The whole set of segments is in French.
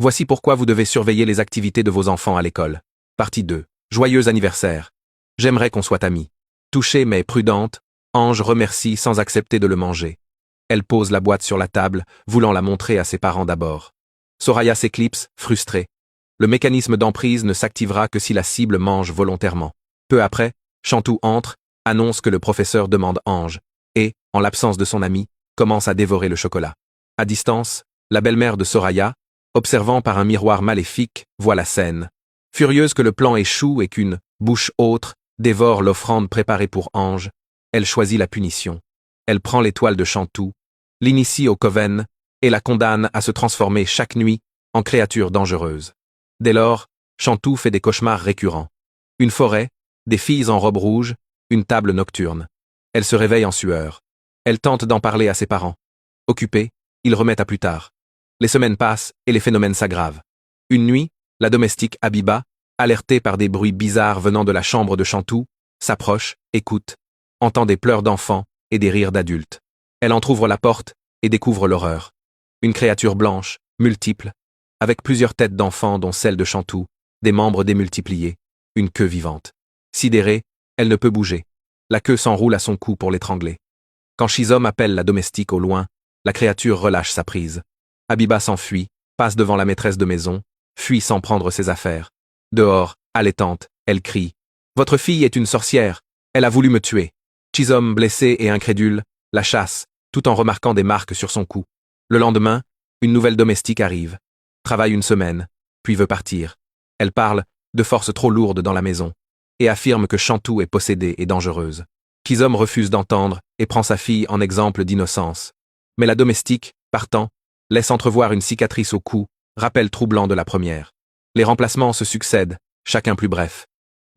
Voici pourquoi vous devez surveiller les activités de vos enfants à l'école. Partie 2. Joyeux anniversaire. J'aimerais qu'on soit amis. Touchée mais prudente, Ange remercie sans accepter de le manger. Elle pose la boîte sur la table, voulant la montrer à ses parents d'abord. Soraya s'éclipse, frustrée. Le mécanisme d'emprise ne s'activera que si la cible mange volontairement. Peu après, Chantou entre, annonce que le professeur demande Ange, et, en l'absence de son ami, commence à dévorer le chocolat. À distance, la belle-mère de Soraya, observant par un miroir maléfique, voit la scène. Furieuse que le plan échoue et qu'une bouche autre dévore l'offrande préparée pour Ange, elle choisit la punition. Elle prend l'étoile de Chantou, l'initie au coven et la condamne à se transformer chaque nuit en créature dangereuse. Dès lors, Chantou fait des cauchemars récurrents. Une forêt, des filles en robe rouge, une table nocturne. Elle se réveille en sueur. Elle tente d'en parler à ses parents. Occupés, ils remettent à plus tard. Les semaines passent et les phénomènes s'aggravent. Une nuit, la domestique Habiba, alertée par des bruits bizarres venant de la chambre de Chantou, s'approche, écoute, entend des pleurs d'enfants et des rires d'adultes. Elle entr'ouvre la porte et découvre l'horreur. Une créature blanche, multiple, avec plusieurs têtes d'enfants dont celle de Chantou, des membres démultipliés, une queue vivante. Sidérée, elle ne peut bouger. La queue s'enroule à son cou pour l'étrangler. Quand Chizom appelle la domestique au loin, la créature relâche sa prise. Habiba s'enfuit, passe devant la maîtresse de maison, fuit sans prendre ses affaires. Dehors, allaitante, elle crie. « Votre fille est une sorcière, elle a voulu me tuer. » Chizom, blessé et incrédule, la chasse, tout en remarquant des marques sur son cou. Le lendemain, une nouvelle domestique arrive. Travaille une semaine, puis veut partir. Elle parle, de force trop lourde dans la maison, et affirme que Chantou est possédée et dangereuse. Chizom refuse d'entendre et prend sa fille en exemple d'innocence. Mais la domestique, partant, laisse entrevoir une cicatrice au cou, rappel troublant de la première. Les remplacements se succèdent, chacun plus bref.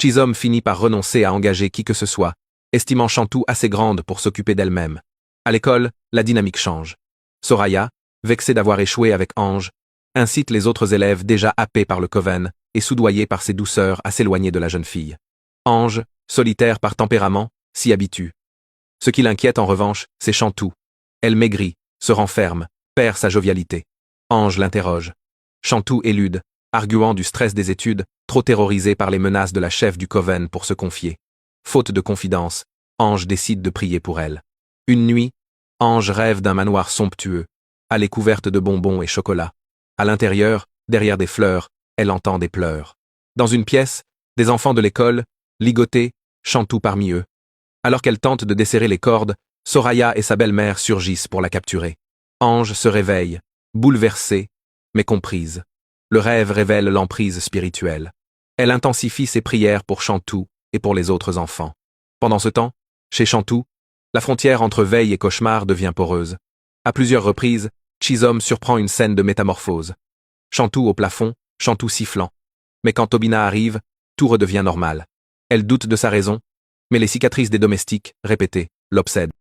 Chizom finit par renoncer à engager qui que ce soit, estimant Chantou assez grande pour s'occuper d'elle-même. À l'école, la dynamique change. Soraya, vexée d'avoir échoué avec Ange, incite les autres élèves déjà happés par le coven et soudoyés par ses douceurs à s'éloigner de la jeune fille. Ange, solitaire par tempérament, s'y habitue. Ce qui l'inquiète en revanche, c'est Chantou. Elle maigrit, se renferme, perd sa jovialité. Ange l'interroge. Chantou élude, arguant du stress des études, trop terrorisée par les menaces de la chef du coven pour se confier. Faute de confidence, Ange décide de prier pour elle. Une nuit, Ange rêve d'un manoir somptueux, allée couverte de bonbons et chocolat. À l'intérieur, derrière des fleurs, elle entend des pleurs. Dans une pièce, des enfants de l'école, ligotés, Chantou parmi eux. Alors qu'elle tente de desserrer les cordes, Soraya et sa belle-mère surgissent pour la capturer. Ange se réveille, bouleversée, mais comprise. Le rêve révèle l'emprise spirituelle. Elle intensifie ses prières pour Chantou et pour les autres enfants. Pendant ce temps, chez Chantou, la frontière entre veille et cauchemar devient poreuse. À plusieurs reprises, Chizom surprend une scène de métamorphose. Chantou au plafond, Chantou sifflant. Mais quand Tobina arrive, tout redevient normal. Elle doute de sa raison, mais les cicatrices des domestiques, répétées, l'obsèdent.